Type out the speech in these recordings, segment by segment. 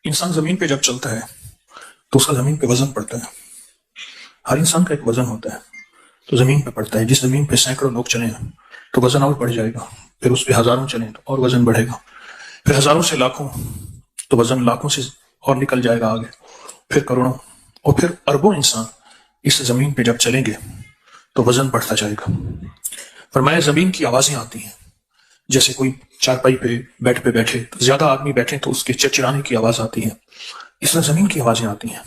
انسان زمین پہ جب چلتا ہے تو اس کا زمین پہ وزن پڑتا ہے. ہر انسان کا ایک وزن ہوتا ہے تو زمین پہ پڑتا ہے. جس زمین پہ سینکڑوں لوگ چلیں تو وزن اور بڑھ جائے گا، پھر اس پہ ہزاروں چلیں تو اور وزن بڑھے گا، پھر ہزاروں سے لاکھوں تو وزن لاکھوں سے اور نکل جائے گا آگے، پھر کروڑوں اور پھر اربوں انسان اس زمین پہ جب چلیں گے تو وزن بڑھتا جائے گا. فرمایا زمین کی آوازیں آتی ہیں، جیسے کوئی چارپائی پہ بیڈ پہ بیٹھے تو زیادہ آدمی بیٹھے تو اس کے چرچرانے کی آواز آتی ہے، اس طرح زمین کی آوازیں آتی ہیں.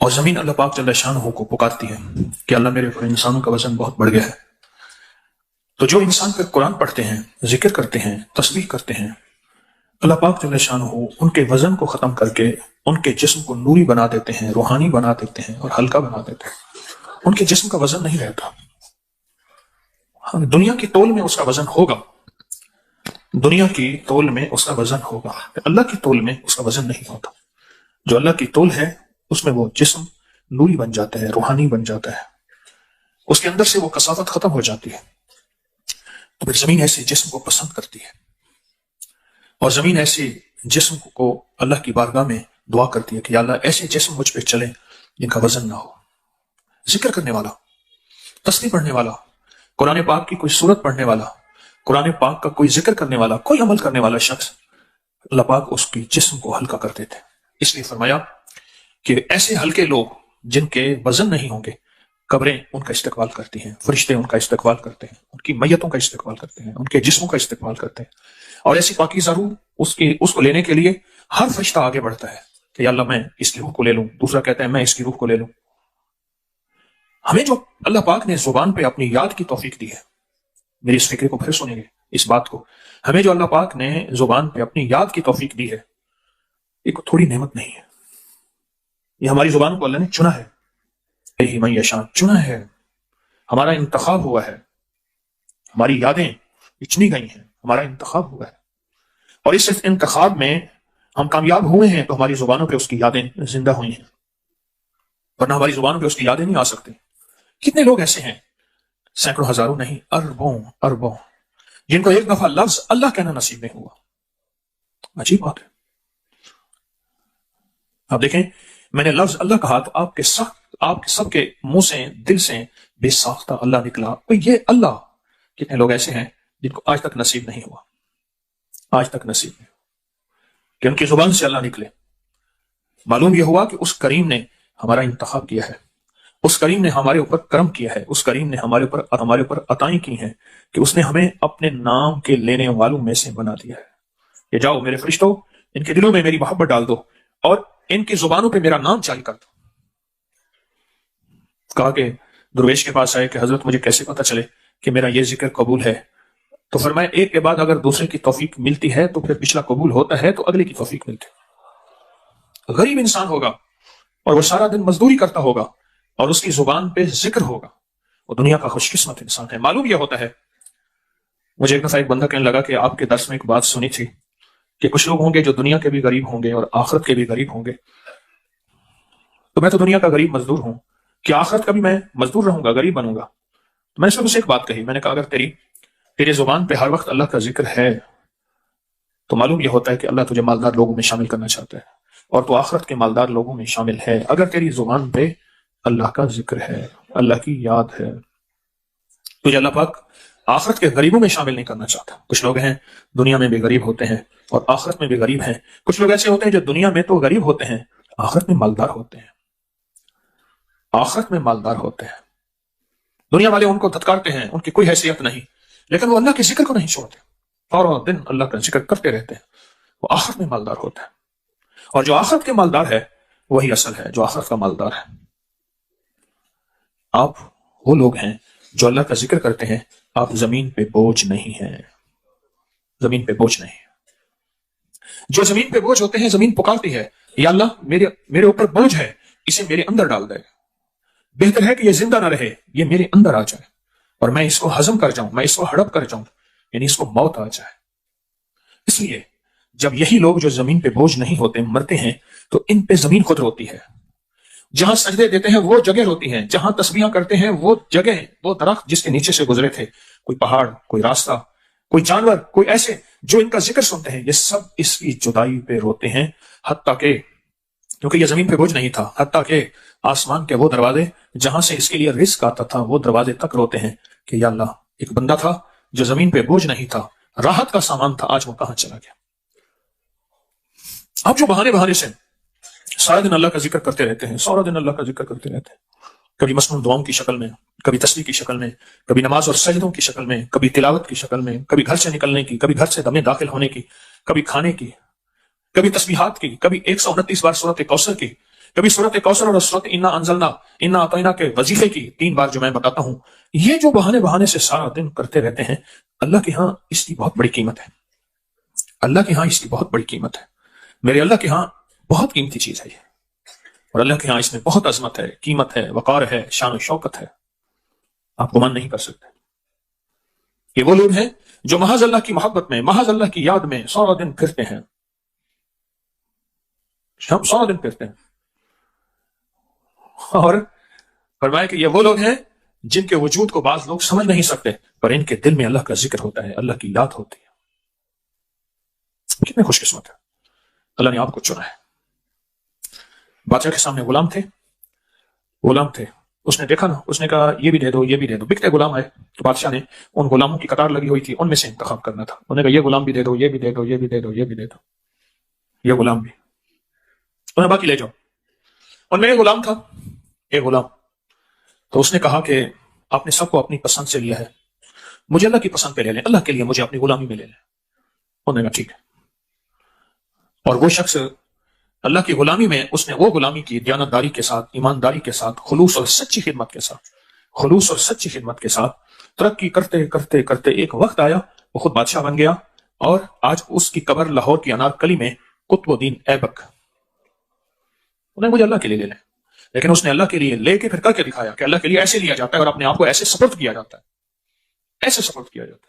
اور زمین اللہ پاک جل شانہ کو پکارتی ہے کہ اللہ میرے اوپر انسانوں کا وزن بہت بڑھ گیا ہے. تو جو انسان پھر قرآن پڑھتے ہیں، ذکر کرتے ہیں، تسبیح کرتے ہیں، اللہ پاک جل شانہ ان کے وزن کو ختم کر کے ان کے جسم کو نوری بنا دیتے ہیں، روحانی بنا دیتے ہیں اور ہلکا بنا دیتے ہیں. ان کے جسم کا وزن نہیں رہتا. دنیا کی تول میں اس کا وزن ہوگا، دنیا کی تول میں اس کا وزن ہوگا، اللہ کی تول میں اس کا وزن نہیں ہوتا. جو اللہ کی تول ہے اس میں وہ جسم نوری بن جاتا ہے، روحانی بن جاتا ہے، اس کے اندر سے وہ کثافت ختم ہو جاتی ہے. تو پھر زمین ایسے جسم کو پسند کرتی ہے اور زمین ایسے جسم کو اللہ کی بارگاہ میں دعا کرتی ہے کہ یا اللہ ایسے جسم مجھ پہ چلیں جن کا وزن نہ ہو. ذکر کرنے والا، تسبیح پڑھنے والا، قرآن پاک کی کوئی سورت پڑھنے والا، قرآن پاک کا کوئی ذکر کرنے والا، کوئی عمل کرنے والا شخص، اللہ پاک اس کی جسم کو ہلکا کر دیتے. اس لیے فرمایا کہ ایسے ہلکے لوگ جن کے وزن نہیں ہوں گے، قبریں ان کا استقبال کرتی ہیں، فرشتے ان کا استقبال کرتے ہیں، ان کی میتوں کا استقبال کرتے ہیں، ان کے جسموں کا استقبال کرتے ہیں. اور ایسی پاکیزہ روح اس کو لینے کے لیے ہر فرشتہ آگے بڑھتا ہے کہ یا اللہ میں اس کی روح کو لے لوں، دوسرا کہتا ہے میں اس کی روح کو لے لوں. ہمیں جو اللہ پاک نے زبان پہ اپنی یاد کی توفیق دی ہے، میری اس فکر کو پھر سنیں گے اس بات کو، ہمیں جو اللہ پاک نے زبان پہ اپنی یاد کی توفیق دی ہے، یہ کوئی تھوڑی نعمت نہیں ہے. یہ ہماری زبان کو اللہ نے چنا ہے، یہی من یشاء چنا ہے، ہمارا انتخاب ہوا ہے، ہماری یادیں چنی گئی ہیں، ہمارا انتخاب ہوا ہے. اور اس انتخاب میں ہم کامیاب ہوئے ہیں تو ہماری زبانوں پہ اس کی یادیں زندہ ہوئی ہیں، ورنہ ہماری زبانوں پہ اس کی یادیں نہیں آ سکتی. کتنے لوگ ایسے ہیں، سینکڑوں ہزاروں نہیں، اربوں جن کو ایک دفعہ لفظ اللہ کہنا نصیب نہیں ہوا. عجیب بات ہے. آپ دیکھیں میں نے لفظ اللہ کہا تو آپ کے سب کے منہ سے، دل سے بے ساختہ اللہ نکلا. یہ اللہ، کتنے لوگ ایسے ہیں جن کو آج تک نصیب نہیں ہوا، آج تک نصیب نہیں ہوا کہ ان کی زبان سے اللہ نکلے. معلوم یہ ہوا کہ اس کریم نے ہمارا انتخاب کیا ہے، اس کریم نے ہمارے اوپر کرم کیا ہے، اس کریم نے ہمارے اوپر عطائیں کی ہیں کہ اس نے ہمیں اپنے نام کے لینے والوں میں سے بنا دیا ہے کہ جاؤ میرے فرشتوں ان کے دلوں میں میری محبت ڈال دو اور ان کی زبانوں پہ میرا نام جاری کر دو. کہا کہ درویش کے پاس آئے کہ حضرت مجھے کیسے پتا چلے کہ میرا یہ ذکر قبول ہے؟ تو فرمایا ایک کے بعد اگر دوسرے کی توفیق ملتی ہے تو پھر پچھلا قبول ہوتا ہے تو اگلے کی توفیق ملتی ہے. غریب انسان ہوگا اور وہ سارا دن مزدوری کرتا ہوگا اور اس کی زبان پہ ذکر ہوگا، وہ دنیا کا خوش قسمت انسان ہے. معلوم یہ ہوتا ہے، مجھے ایک دفعہ ایک بندہ کہنے لگا کہ آپ کے درس میں ایک بات سنی تھی کہ کچھ لوگ ہوں گے جو دنیا کے بھی غریب ہوں گے اور آخرت کے بھی غریب ہوں گے. تو میں تو دنیا کا غریب مزدور ہوں، کیا آخرت کا بھی میں مزدور رہوں گا، غریب بنوں گا؟ تو میں نے اسے ایک بات کہی، میں نے کہا اگر تیرے زبان پہ ہر وقت اللہ کا ذکر ہے تو معلوم یہ ہوتا ہے کہ اللہ تجھے مالدار لوگوں میں شامل کرنا چاہتا ہے اور تو آخرت کے مالدار لوگوں میں شامل ہے اگر تیری زبان پہ اللہ کا ذکر ہے، اللہ کی یاد ہے. تجھے اللہ پاک آخرت کے غریبوں میں شامل نہیں کرنا چاہتا. کچھ لوگ ہیں دنیا میں بھی غریب ہوتے ہیں اور آخرت میں بھی غریب ہیں. کچھ لوگ ایسے ہوتے ہیں جو دنیا میں تو غریب ہوتے ہیں، آخرت میں مالدار ہوتے ہیں، آخرت میں مالدار ہوتے ہیں. دنیا والے ان کو دھتکارتے ہیں، ان کی کوئی حیثیت نہیں، لیکن وہ اللہ کے ذکر کو نہیں چھوڑتے، اور دن اللہ کا ذکر کرتے رہتے ہیں. وہ آخرت میں مالدار ہوتا ہے. اور جو آخرت کے مالدار ہے وہی اصل ہے جو آخرت کا مالدار ہے. آپ وہ لوگ ہیں جو اللہ کا ذکر کرتے ہیں، آپ زمین پہ بوجھ نہیں ہیں، زمین پہ بوجھ نہیں. جو زمین پہ بوجھ ہوتے ہیں زمین پکارتی ہے یا اللہ میرے اوپر بوجھ ہے، اسے میرے اندر ڈال دے. بہتر ہے کہ یہ زندہ نہ رہے، یہ میرے اندر آ جائے اور میں اس کو ہضم کر جاؤں، میں اس کو ہڑپ کر جاؤں، یعنی اس کو موت آ جائے. اس لیے جب یہی لوگ جو زمین پہ بوجھ نہیں ہوتے مرتے ہیں تو ان پہ زمین خود روتی ہے. جہاں سجدے دیتے ہیں وہ جگہ ہوتی ہیں، جہاں تسبیحاں کرتے ہیں وہ جگہ، وہ درخت جس کے نیچے سے گزرے تھے، کوئی پہاڑ، کوئی راستہ، کوئی جانور، کوئی ایسے جو ان کا ذکر سنتے ہیں، یہ سب اس کی جدائی پہ روتے ہیں، حتیٰ کہ کیونکہ یہ زمین پہ بوجھ نہیں تھا، حتیٰ کہ آسمان کے وہ دروازے جہاں سے اس کے لیے رزق آتا تھا، وہ دروازے تک روتے ہیں کہ یا اللہ، ایک بندہ تھا جو زمین پہ بوجھ نہیں تھا، راحت کا سامان تھا، آج وہ کہاں چلا گیا؟ آپ جو بہانے سے سارا دن اللہ کا ذکر کرتے رہتے ہیں، سارا دن اللہ کا ذکر کرتے رہتے ہیں، کبھی مسنون دعاؤں کی شکل میں، کبھی تسبیح کی شکل میں، کبھی نماز اور سجدوں کی شکل میں، کبھی تلاوت کی شکل میں، کبھی گھر سے نکلنے کی، کبھی گھر سے دم داخل ہونے کی، کبھی کھانے کی، کبھی تسبیحات کی، کبھی 129 بار سورت کوثر کی، کبھی سورت کوثر اور سورت انا انزلنا انا اعطینا کے وظیفے کی 3 بار جو میں بتاتا ہوں، یہ جو بہانے سے سارا دن کرتے رہتے ہیں، اللہ کے ہاں اس کی بہت بڑی قیمت ہے، اللہ کے ہاں اس کی بہت بڑی قیمت ہے، میرے اللہ کے ہاں بہت قیمتی چیز ہے یہ، اور اللہ کے ہاں اس میں بہت عظمت ہے، قیمت ہے، وقار ہے، شان و شوکت ہے، آپ گمان نہیں کر سکتے۔ یہ وہ لوگ ہیں جو محض اللہ کی محبت میں، محض اللہ کی یاد میں سارا دن پھرتے ہیں، ہم سارا دن پھرتے ہیں، اور فرمایا کہ یہ وہ لوگ ہیں جن کے وجود کو بعض لوگ سمجھ نہیں سکتے، پر ان کے دل میں اللہ کا ذکر ہوتا ہے، اللہ کی یاد ہوتی ہے۔ کتنے خوش قسمت ہے، اللہ نے آپ کو چنا ہے۔ بادشاہ کے سامنے غلام تھے، اس نے دیکھا نا، اس نے کہا یہ بھی دے دو، یہ بھی دے دو، بکتے غلام آئے تو بادشاہ نے ان غلاموں کی قطار لگی ہوئی تھی، ان میں سے انتخاب کرنا تھا، انہوں نے کہا یہ غلام بھی دے دو، یہ بھی دے دو، یہ بھی دے دو، یہ بھی دے دو، یہ غلام بھی، انہیں باقی لے جاؤ۔ ان میں ایک غلام تھا، ایک غلام، تو اس نے کہا کہ آپ نے سب کو اپنی پسند سے لیا ہے، مجھے اللہ کی پسند پہ لے لیں، اللہ کے لیے مجھے اپنی غلامی میں لے لیں۔ انہوں نے کہا ٹھیک ہے، اور وہ شخص اللہ کی غلامی میں، اس نے وہ غلامی کی دیانتداری کے ساتھ، ایمانداری کے ساتھ، خلوص اور سچی خدمت کے ساتھ ترقی کرتے کرتے کرتے ایک وقت آیا وہ خود بادشاہ بن گیا، اور آج اس کی قبر لاہور کی انارکلی میں قطب الدین ایبک، انہیں مجھے اللہ کے لیے لے لیں، لیکن اس نے اللہ کے لیے لے کے پھر کر کے دکھایا کہ اللہ کے لیے ایسے لیا جاتا ہے اور اپنے آپ کو ایسے سپرد کیا جاتا ہے، ایسے سپرد کیا جاتا ہے،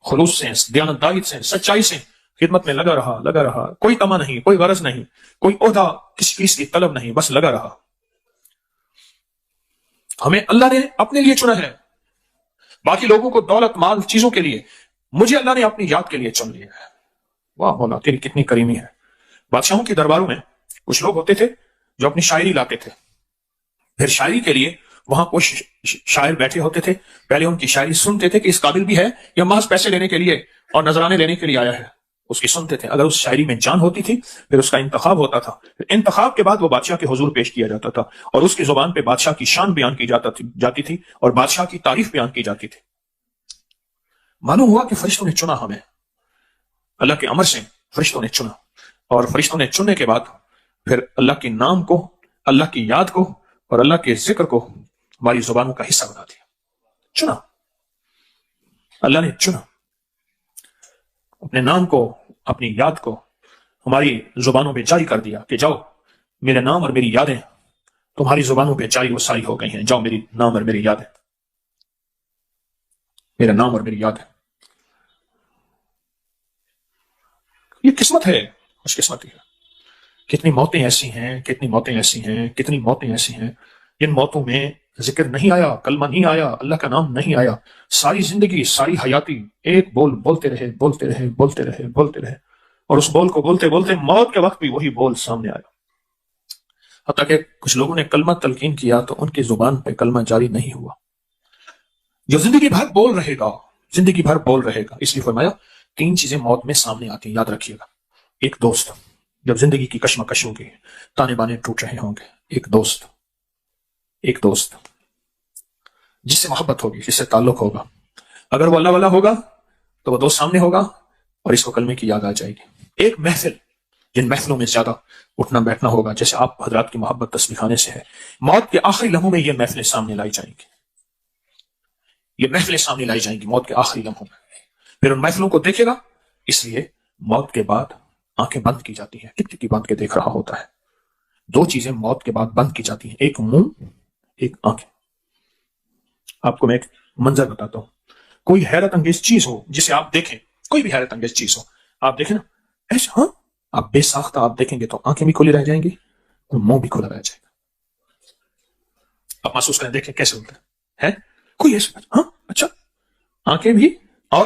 خلوص سے، دیانتداری سے، سچائی سے خدمت میں لگا رہا، کوئی تما نہیں، کوئی غرض نہیں، کوئی عہدہ، کسی چیز کی طلب نہیں، بس لگا رہا۔ ہمیں اللہ نے اپنے لیے چنا ہے، باقی لوگوں کو دولت، مال، چیزوں کے لیے، مجھے اللہ نے اپنی یاد کے لیے چن لیا ہے۔ واہ مولا تیری کتنی کریمی ہے۔ بادشاہوں کے درباروں میں کچھ لوگ ہوتے تھے جو اپنی شاعری لاتے تھے، پھر شاعری کے لیے وہاں کچھ شاعر بیٹھے ہوتے تھے، پہلے ان کی شاعری سنتے تھے کہ اس قابل بھی ہے یا محض پیسے لینے کے لیے اور نذرانے لینے کے لیے آیا ہے، اس کی سنتے تھے، اگر اس شاعری میں جان ہوتی تھی پھر اس کا انتخاب ہوتا تھا، پھر انتخاب کے بعد وہ بادشاہ کے حضور پیش کیا جاتا تھا، اور اس کی زبان پہ بادشاہ کی شان بیان کی جاتی تھی اور بادشاہ کی تعریف بیان کی جاتی تھی۔ معلوم ہوا کہ فرشتوں نے چنا ہمیں، اللہ کے امر سے فرشتوں نے چنا، اور فرشتوں نے چننے کے بعد پھر اللہ کے نام کو، اللہ کی یاد کو اور اللہ کے ذکر کو ہماری زبانوں کا حصہ بنا دیا۔ چنا، اللہ نے چنا، اپنے نام کو، اپنی یاد کو ہماری زبانوں پہ جاری کر دیا کہ جاؤ میرے نام اور میری یادیں تمہاری زبانوں پہ جاری و ساری ہو گئی ہیں، جاؤ میری نام اور میری یادیں، میرا نام اور میری یاد ہے۔ یہ قسمت ہے، خوش قسمتی ہے۔ کتنی موتیں ایسی ہیں، کتنی موتیں ایسی ہیں، کتنی موتیں ایسی ہیں جن موتوں میں ذکر نہیں آیا، کلمہ نہیں آیا، اللہ کا نام نہیں آیا، ساری زندگی، ساری حیاتی ایک بول بولتے رہے، اور اس بول کو بولتے بولتے موت کے وقت بھی وہی بول سامنے آیا، حتیٰ کہ کچھ لوگوں نے کلمہ تلقین کیا تو ان کی زبان پہ کلمہ جاری نہیں ہوا۔ جو زندگی بھر بول رہے گا، اس لیے فرمایا 3 چیزیں موت میں سامنے آتی ہیں، یاد رکھیے گا۔ ایک دوست، جب زندگی کی کشمکشوں کی تانے بانے ٹوٹ رہے ہوں گے، ایک دوست جس سے محبت ہوگی، جس سے تعلق ہوگا، اگر وہ اللہ والا ہوگا تو وہ دوست سامنے ہوگا اور اس کو کلمے کی یاد آ جائے گی۔ ایک محفل، جن محفلوں میں زیادہ اٹھنا بیٹھنا ہوگا، جیسے آپ حضرات کی محبت تسبیح خانے سے ہے، موت کے آخری لمحوں میں یہ محفلیں سامنے لائی جائیں گی، موت کے آخری لمحوں میں، پھر ان محفلوں کو دیکھے گا۔ اس لیے موت کے بعد آنکھیں بند کی جاتی ہیں، ٹک بند کے دیکھ رہا ہوتا ہے۔ 2 چیزیں موت کے بعد بند کی جاتی ہیں، ایک منہ، ایک آنکھیں۔ آپ کو میں ایک منظر بتاتا ہوں، کوئی حیرت انگیز چیز ہو جسے آپ دیکھیں، کوئی بھی حیرت انگیز چیز ہو، آپ دیکھیں نا ایسے، ہاں آپ بے ساختہ آپ دیکھیں گے تو آنکھیں بھی کھلی رہ جائیں گی اور منہ بھی کھلا رہ جائے گا۔ آپ محسوس کریں، دیکھیں کیسے ہوتا ہے کوئی ایسے، ہاں اچھا، آنکھیں بھی اور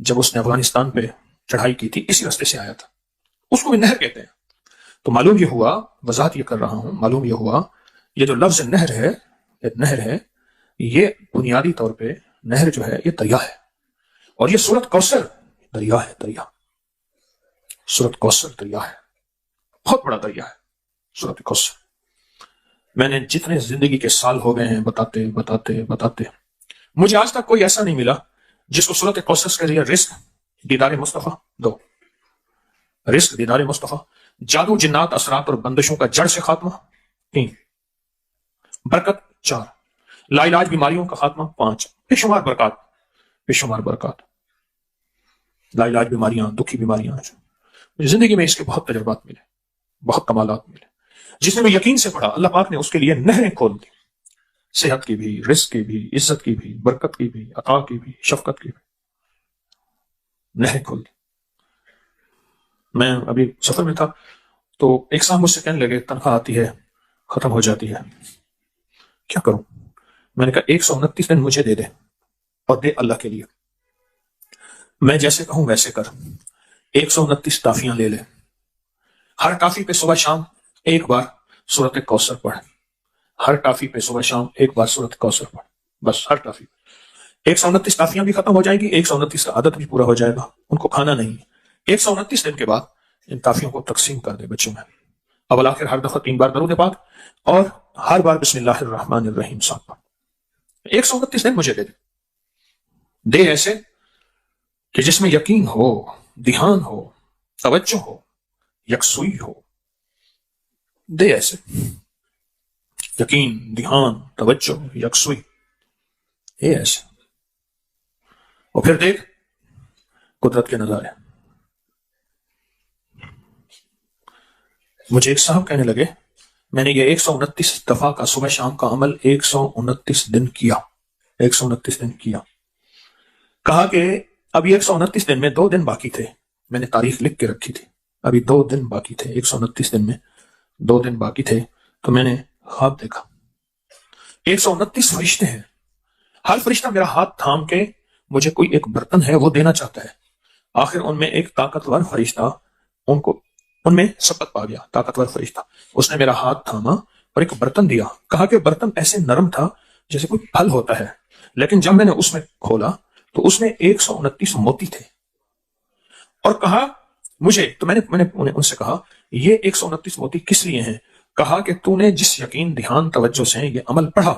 جب اس نے افغانستان پہ چڑھائی کی تھی اسی راستے سے آیا تھا، اس کو بھی نہر کہتے ہیں۔ تو معلوم یہ ہوا، وضاحت یہ کر رہا ہوں، معلوم یہ ہوا یہ جو لفظ نہر ہے، یہ بنیادی طور پہ نہر جو ہے یہ دریا ہے، اور یہ سورۃ کوثر دریا ہے، سورۃ کوثر دریا ہے، بہت بڑا دریا ہے سورۃ کوثر۔ میں نے جتنے زندگی کے سال ہو گئے ہیں بتاتے مجھے آج تک کوئی ایسا نہیں ملا جس کو سورۃ کوثر کے ذریعے رزق دیدار مصطفیٰ، رزق دیدار مصطفیٰ، جادو جنات اثرات اور بندشوں کا جڑ سے خاتمہ 3، برکت 4، لا علاج بیماریوں کا خاتمہ 5، بے شمار برکات، لا علاج بیماریاں، دکھی بیماریاں۔ مجھے زندگی میں اس کے بہت تجربات ملے، بہت کمالات ملے۔ جس نے بھی یقین سے پڑھا اللہ پاک نے اس کے لیے نہریں کھول دی، صحت کی بھی، رزق کی بھی، عزت کی بھی، برکت کی بھی، عطا کی بھی، شفقت کی بھی، نہریں کھول دی۔ میں ابھی سفر میں تھا تو ایک صاحب مجھ سے کہنے لگے تنخواہ آتی ہے ختم ہو جاتی ہے، کیا کروں؟ میں نے کہا 129 دن مجھے دے دے اور دے اللہ کے لیے، میں جیسے کہوں ویسے کر، 129 ٹافیاں لے لے، ہر ٹافی پہ صبح شام ایک بار سورۃ کوثر پڑھ، ہر ٹافی پہ صبح شام ایک بار سورۃ کوثر پڑھ، بس ہر ٹافی پہ 129 ٹافیاں بھی ختم ہو جائیں گی، 129 کا عدد بھی پورا ہو جائے گا، ان کو کھانا نہیں۔ 129 دن کے بعد ان ٹافیوں کو تقسیم کر دے بچوں میں، اول آخر ہر دفعہ 3 بار درود پاک اور ہر بار بسم اللہ الرحمن الرحیم صاحب۔ 129 دن مجھے دے ایسے کہ جس میں یقین ہو، دھیان ہو، توجہ ہو، یکسوئی ہو، دے ایسے یقین، دھیان، توجہ، یکسوئی، یہ ایسے، اور پھر دیکھ قدرت کے نظارے۔ مجھے ایک صاحب کہنے لگے میں نے یہ 129 دفعہ کا صبح شام کا عمل 129 دن کیا، 129 دن کیا، کہا کہ ابھی 129 دن میں 2 دن باقی تھے، میں نے تاریخ لکھ کے رکھی تھی، ابھی 2 دن باقی تھے، 129 دن میں 2 دن باقی تھے، تو میں نے خواب دیکھا 129 فرشتے ہیں، ہر فرشتہ میرا ہاتھ تھام کے مجھے کوئی ایک برتن ہے وہ دینا چاہتا ہے، آخر ان میں ایک طاقتور فرشتہ ان میں سبقت پا گیا، طاقتور فرشتہ، اس نے میرا ہاتھ تھاما اور ایک برتن دیا، کہا کہ برتن ایسے نرم تھا جیسے کوئی پھل ہوتا ہے، لیکن جب میں نے اس میں کھولا تو اس میں 129 موتی تھے، اور کہا مجھے، تو میں نے ان سے کہا یہ 129 موتی کس لیے ہیں؟ کہا کہ تو نے جس یقین، دھیان، توجہ سے یہ عمل پڑھا،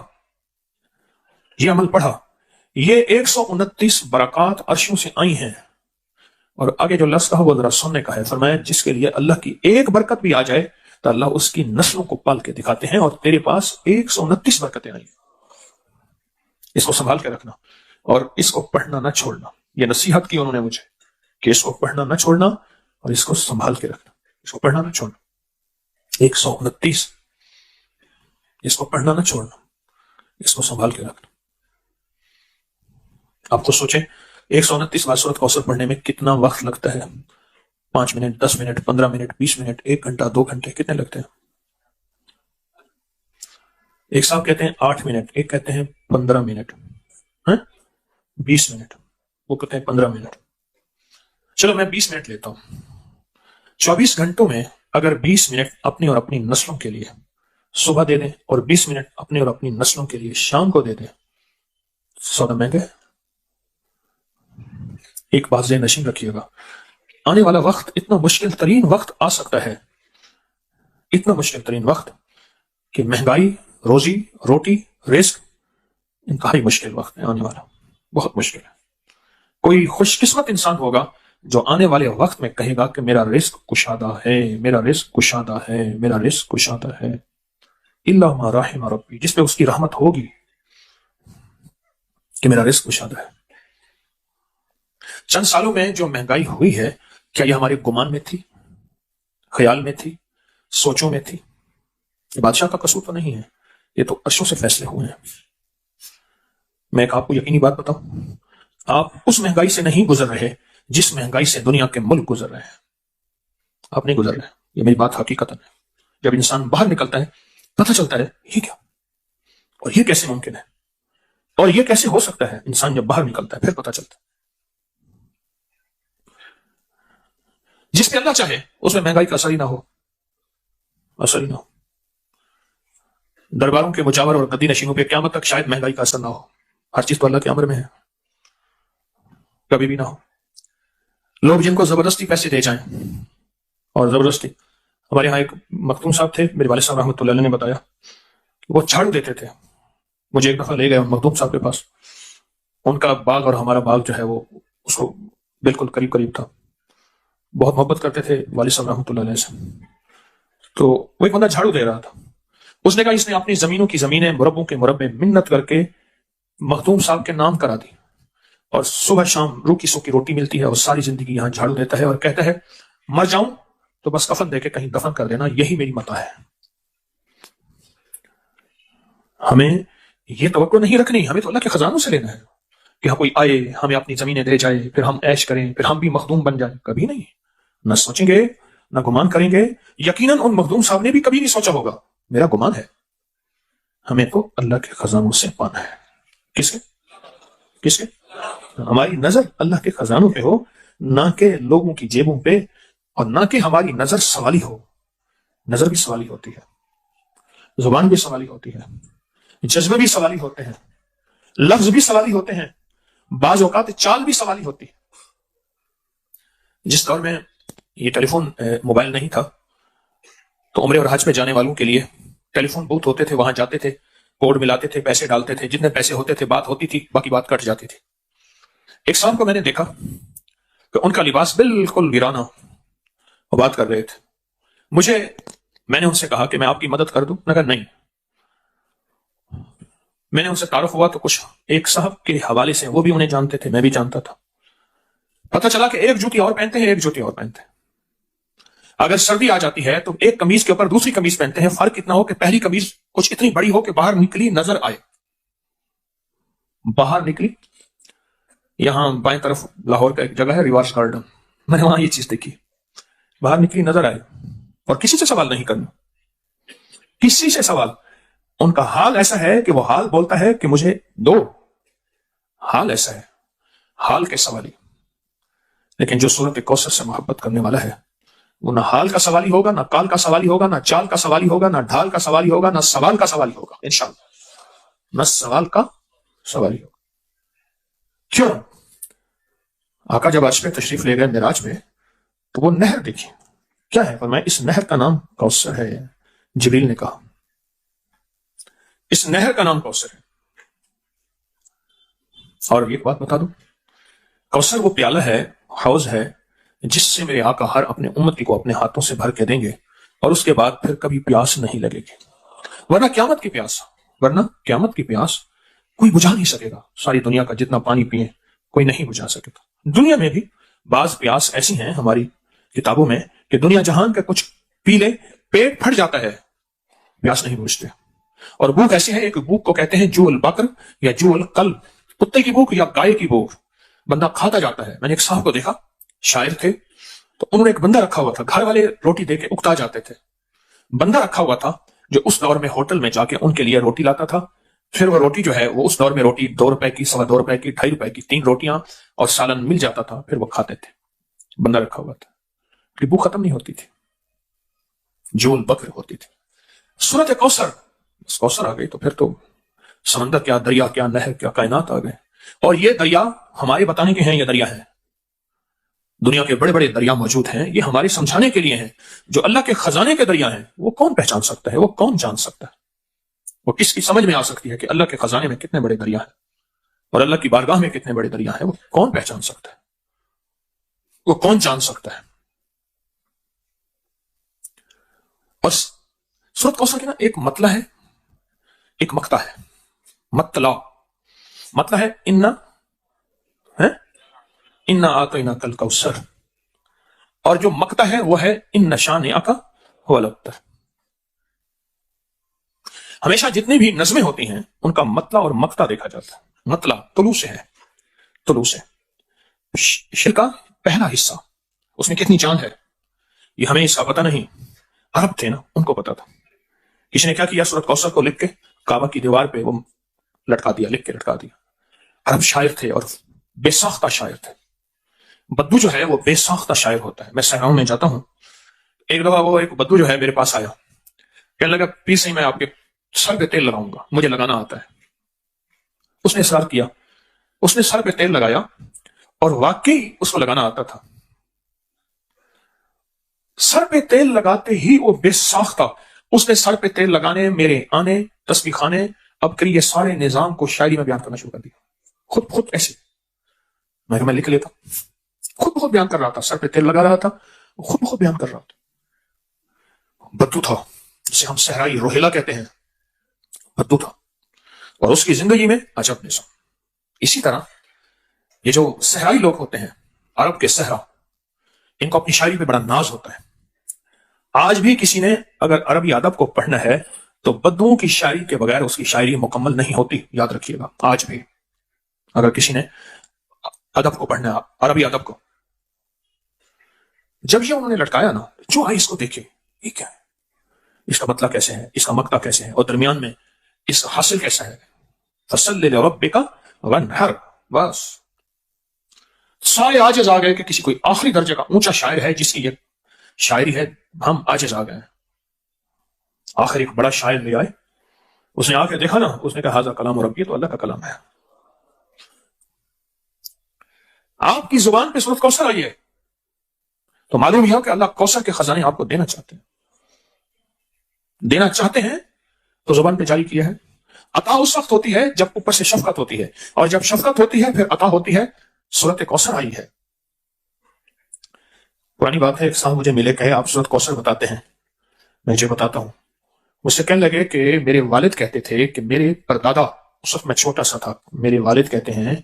یہ 129 برکات عرشوں سے آئی ہیں، اور آگے جو لفظ کہا وہ ذرا سننے کا ہے، فرمایا جس کے لیے اللہ کی ایک برکت بھی آ جائے تو اللہ اس کی نسلوں کو پال کے دکھاتے ہیں، اور تیرے پاس 129 برکتیں آئی، اس کو سنبھال کے رکھنا اور اس کو پڑھنا نہ چھوڑنا۔ یہ نصیحت کی انہوں نے مجھے کہ اس کو پڑھنا نہ چھوڑنا اور اس کو سنبھال کے رکھنا، اس کو پڑھنا نہ چھوڑنا، 129، اس کو پڑھنا نہ چھوڑنا، اس کو سنبھال کے رکھنا۔ آپ کو سوچیں 129 بار سورۃ کوثر پڑھنے میں کتنا وقت لگتا ہے؟ 5 منٹ، 10 منٹ، 15 منٹ، 20 منٹ، 1 گھنٹہ، 2 گھنٹے، کتنے لگتے ہیں؟ ایک صاحب کہتے ہیں 8 منٹ، ایک کہتے ہیں 15 منٹ، 20 منٹ، وہ کہتے ہیں 15 منٹ۔ چلو میں 20 منٹ لیتا ہوں۔ 24 گھنٹوں میں اگر 20 منٹ اپنی اور اپنی نسلوں کے لیے صبح دے دیں اور 20 منٹ اپنے اور اپنی نسلوں کے لیے شام کو دے دیں، سودا مہنگا ہے۔ ایک بات ذہن نشین رکھیے گا، آنے والا وقت اتنا مشکل ترین وقت آ سکتا ہے، اتنا مشکل ترین وقت کہ مہنگائی، روزی روٹی، رزق، انتہائی مشکل وقت ہے آنے والا، بہت مشکل ہے۔ کوئی خوش قسمت انسان ہوگا جو آنے والے وقت میں کہے گا کہ میرا رزق کشادہ ہے، میرا رزق کشادہ ہے، میرا رزق کشادہ ہے، الا ما رحم ربی، جس پہ اس کی رحمت ہوگی کہ میرا رزق کشادہ ہے۔ چند سالوں میں جو مہنگائی ہوئی ہے، کیا یہ ہمارے گمان میں تھی، خیال میں تھی، سوچوں میں تھی؟ یہ بادشاہ کا قصور تو نہیں ہے، یہ تو عرشوں سے فیصلے ہوئے ہیں۔ میں ایک آپ کو یقینی بات بتاؤں، آپ اس مہنگائی سے نہیں گزر رہے جس مہنگائی سے دنیا کے ملک گزر رہے ہیں، آپ نہیں گزر رہے، یہ میری بات حقیقت ہے۔ جب انسان باہر نکلتا ہے پتہ چلتا ہے یہ کیا، اور یہ کیسے ممکن ہے، اور یہ کیسے ہو سکتا ہے، انسان جب باہر نکلتا ہے پھر پتہ چلتا ہے۔ جس پہ اللہ چاہے اس میں مہنگائی کا اثر ہی نہ ہو، اثر ہی نہ ہو۔ درباروں کے مجاور اور گدی نشینوں پہ قیامت تک شاید مہنگائی کا اثر نہ ہو، ہر چیز تو اللہ کے امر میں ہے، کبھی بھی نہ ہو۔ لوگ جن کو زبردستی پیسے دے جائیں، اور زبردستی، ہمارے یہاں ایک مختوم صاحب تھے، میرے والد صاحب رحمۃ اللہ علیہ نے بتایا، وہ جھاڑو دیتے تھے، مجھے ایک دفعہ لے گئے مختوم صاحب کے پاس، ان کا باغ اور ہمارا باغ جو ہے وہ اس کو بالکل قریب قریب تھا، بہت محبت کرتے تھے والد صاحب رحمۃ اللہ علیہ سے۔ تو وہ ایک بندہ جھاڑو دے رہا تھا، اس نے کہا اس نے اپنی زمینوں کی زمینیں مربوں کے مربے منت کر کے مختوم صاحب کے نام کرا دی، اور صبح شام روکی سوکی روٹی ملتی ہے، اور ساری زندگی یہاں جھاڑو دیتا ہے، اور کہتا ہے مر جاؤں تو بس کفن دے کے کہیں دفن کر دینا، یہی میری متا ہے۔ ہمیں یہ توقع نہیں رکھنی، ہمیں تو اللہ کے خزانوں سے لینا ہے کہ ہاں کوئی آئے ہمیں اپنی زمینیں دے جائے، پھر ہم عیش کریں، پھر ہم بھی مخدوم بن جائیں، کبھی نہیں، نہ سوچیں گے نہ گمان کریں گے۔ یقیناً ان مخدوم صاحب نے بھی کبھی نہیں سوچا ہوگا، میرا گمان ہے۔ ہمیں تو اللہ کے خزانوں سے پانا ہے۔ کس کے؟ کس کے؟ ہماری نظر اللہ کے خزانوں پہ ہو، نہ کہ لوگوں کی جیبوں پہ، اور نہ کہ ہماری نظر سوالی ہو۔ نظر بھی سوالی ہوتی ہے، زبان بھی سوالی ہوتی ہے، جذبے بھی سوالی ہوتے ہیں، لفظ بھی سوالی ہوتے ہیں، بعض اوقات چال بھی سوالی ہوتی ہے۔ جس دور میں یہ ٹیلی فون موبائل نہیں تھا تو عمرے اور حج پہ جانے والوں کے لیے ٹیلی فون بوتھ ہوتے تھے، وہاں جاتے تھے، کوڈ ملاتے تھے، پیسے ڈالتے تھے، جتنے پیسے ہوتے تھے بات ہوتی تھی، باقی بات کٹ جاتی تھی۔ ایک صاحب کو میں نے دیکھا کہ ان کا لباس بالکل ویرانہ، وہ بات کر رہے تھے، میں نے ان سے کہا کہ میں آپ کی مدد کر دوں، میں کہا نہیں۔ میں نے ان سے تعارف ہوا تو کچھ ایک صاحب کے حوالے سے، وہ بھی انہیں جانتے تھے، میں بھی جانتا تھا، پتہ چلا کہ ایک جوتی اور پہنتے ہیں، ایک جوتی اور پہنتے ہیں۔ اگر سردی آ جاتی ہے تو ایک قمیض کے اوپر دوسری قمیض پہنتے ہیں، فرق اتنا ہو کہ پہلی قمیض کچھ اتنی بڑی ہو کہ باہر نکلی نظر آئے، باہر نکلی۔ یہاں بائیں طرف لاہور کا ایک جگہ ہے ریورس گارڈن، میں نے وہاں یہ چیز دیکھی، باہر نکلی نظر آئے، اور کسی سے سوال نہیں کرنا، کسی سے سوال۔ ان کا حال ایسا ہے کہ وہ حال بولتا ہے کہ مجھے دو، حال ایسا ہے، حال کے سوالی۔ لیکن جو سورت کوثر سے محبت کرنے والا ہے وہ نہ حال کا سوالی ہوگا، نہ کال کا سوالی ہوگا، نہ چال کا سوالی ہوگا، نہ ڈھال کا سوالی ہوگا، نہ سوال کا سوالی ہوگا، انشاءاللہ نہ سوال کا سوالی ہوگا۔ کیوں؟ آقا جب عرش پہ تشریف لے گئے معراج میں تو وہ نہر دیکھی، کیا ہے؟ فرمایا اس نہر کا نام کوثر ہے، جبریل نے کہا اس نہر کا نام کوثر ہے۔ اور ایک بات بتا دوں، کوثر وہ پیالہ ہے، حوض ہے، جس سے میرے آقا ہر اپنے امتی کو اپنے ہاتھوں سے بھر کے دیں گے، اور اس کے بعد پھر کبھی پیاس نہیں لگے گی، ورنہ قیامت کی پیاس کوئی بجھا نہیں سکے گا۔ ساری دنیا کا جتنا پانی پیئے کوئی نہیں بجھا سکے گا۔ دنیا میں بھی بعض پیاس ایسی ہیں ہماری کتابوں میں کہ دنیا جہان کا کچھ پی لے پیٹ پھٹ جاتا ہے، پیاس نہیں بجھتے۔ اور بھوک ایسی ہے، ایک بھوک کو کہتے ہیں جو البقر یا جو القلب، کتے کی بھوک یا گائے کی بھوک، بندہ کھاتا جاتا ہے۔ میں نے ایک صاحب کو دیکھا، شاعر تھے، تو انہوں نے ایک بندہ رکھا ہوا تھا، گھر والے روٹی دے کے اکتا جاتے تھے، بندہ رکھا ہوا تھا جو اس دور میں ہوٹل میں جا کے ان کے لیے روٹی لاتا تھا، پھر وہ روٹی جو ہے وہ اس دور میں روٹی 2 روپے کی، 2.25 روپے کی، 2.5 روپے کی 3 روٹیاں اور سالن مل جاتا تھا، پھر وہ کھاتے تھے، بندہ رکھا ہوا تھا، کہ بھوک ختم نہیں ہوتی تھی، جو البقر ہوتی تھی۔ سورت کوثر آ گئی تو پھر تو سمندر کیا، دریا کیا، نہر کیا، کائنات آ گئے۔ اور یہ دریا ہمارے بتانے کے ہیں، یہ دریا ہے، دنیا کے بڑے بڑے دریا موجود ہیں، یہ ہمارے سمجھانے کے لیے ہیں۔ جو اللہ کے خزانے کے دریا ہیں وہ کون پہچان سکتا ہے، وہ کون جان سکتا ہے، وہ کس کی سمجھ میں آ سکتی ہے کہ اللہ کے خزانے میں کتنے بڑے دریا ہیں اور اللہ کی بارگاہ میں کتنے بڑے دریا ہیں، وہ کون پہچان سکتا ہے، وہ کون جان سکتا ہے۔ اور سورت کوثر کی نا ایک مطلع ہے، ایک مقطع ہے، مطلع ہے انا اعطیناک الکوثر، اور جو مقطع ہے وہ ہے ان شانئک ھو الابتر۔ ہمیشہ جتنی بھی نظمیں ہوتی ہیں ان کا مطلع اور مقطع دیکھا جاتا ہے۔ مطلع طلوع سے ہے، طلوع سے شعر کا پہلا حصہ، اس میں کتنی چاند ہے یہ ہمیں اس کا پتہ نہیں، عرب تھے نا، ان کو پتا تھا۔ کسی نے کیا کیا، سورت کوثر کو لکھ کے کعبہ کی دیوار پہ وہ لٹکا دیا، لکھ کے لٹکا دیا۔ عرب شاعر تھے اور بے ساختہ شاعر تھے، بدو جو ہے وہ بے ساختہ شاعر ہوتا ہے. میں صحراؤں میں جاتا ہوں. ایک دفعہ وہ ایک بدو جو ہے میرے پاس آیا, کہنے لگا پیر صاحب میں آپ کے سر پہ تیل لگاؤں گا, مجھے لگانا آتا ہے. اس نے اصرار کیا, اس نے سر پہ تیل لگایا اور واقعی اس کو لگانا آتا تھا. سر پہ تیل لگاتے ہی وہ بے ساختہ اس نے سر پہ تیل لگانے, میرے آنے, تسبیح خانے, اب کری یہ سارے نظام کو شاعری میں بیان کرنا شروع کر دیا. خود ایسے میں لکھ لیتا, خود بیان کر رہا تھا, سر پہ تیل لگا رہا تھا, خود بیان کر رہا تھا. بدو تھا جسے ہم صحرائی روہیلا کہتے ہیں, بدو تھا, اور اس کی زندگی میں عجب نظام. اسی طرح یہ جو صحرائی لوگ ہوتے ہیں, عرب کے صحرا, ان کو اپنی شاعری پہ بڑا ناز ہوتا ہے. آج بھی کسی نے اگر عربی ادب کو پڑھنا ہے تو بدوؤں کی شاعری کے بغیر اس کی شاعری مکمل نہیں ہوتی, یاد رکھیے گا. آج بھی اگر کسی نے ادب کو پڑھنا ہے, عربی ادب کو, جب یہ انہوں نے لٹکایا نا, جو آئی اس کو دیکھے, یہ کیا ہے, اس کا مطلب کیسے ہے, اس کا مقطع کیسے ہے, اور درمیان میں اس کا حاصل کیسا ہے. فصل لربک وانحر, بس سارے عاجز آ گئے کہ کسی کوئی آخری درجے کا اونچا شاعر ہے جس کی یہ شاعری ہے, ہم عاجز آ گئے. آخر ایک بڑا شاعر لے آئے, اس نے آ کے دیکھا نا, اس نے کہا ھذا کلام ربی, تو اللہ کا کلام ہے. آپ کی زبان پہ سورۃ کوثر آئی ہے تو معلوم ہی ہو کہ اللہ کوثر کے خزانے آپ کو دینا چاہتے ہیں تو زبان پہ جاری کیا ہے. عطا اس وقت ہوتی ہے جب اوپر سے شفقت ہوتی ہے, اور جب شفقت ہوتی ہے پھر عطا ہوتی ہے. سورۃ کوثر آئی ہے. پرانی بات ہے, ایک صاحب مجھے ملے, کہے آپ سورۃ کوثر بتاتے ہیں. میں جو بتاتا ہوں, مجھ سے کہنے لگے کہ میرے والد کہتے تھے کہ میرے پردادا, اس وقت میں چھوٹا سا تھا, میرے والد کہتے ہیں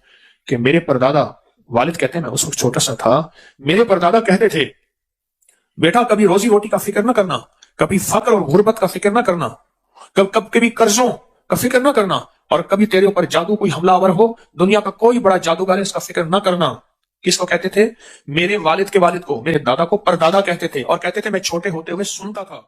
کہ میرے پردادا, والد کہتے ہیں میں اس وقت چھوٹا سا تھا, میرے پردادا کہتے تھے بیٹا کبھی روزی روٹی کا فکر نہ کرنا, کبھی فقر اور غربت کا فکر نہ کرنا, کبھی قرضوں کا فکر نہ کرنا, اور کبھی تیرے اوپر جادو کوئی حملہ آور ہو, دنیا کا کوئی بڑا جادوگر ہے اس کا فکر نہ کرنا. کس کو کہتے تھے؟ میرے والد کے والد کو, میرے دادا کو پردادا کہتے تھے, اور کہتے تھے میں چھوٹے ہوتے ہوئے سنتا تھا.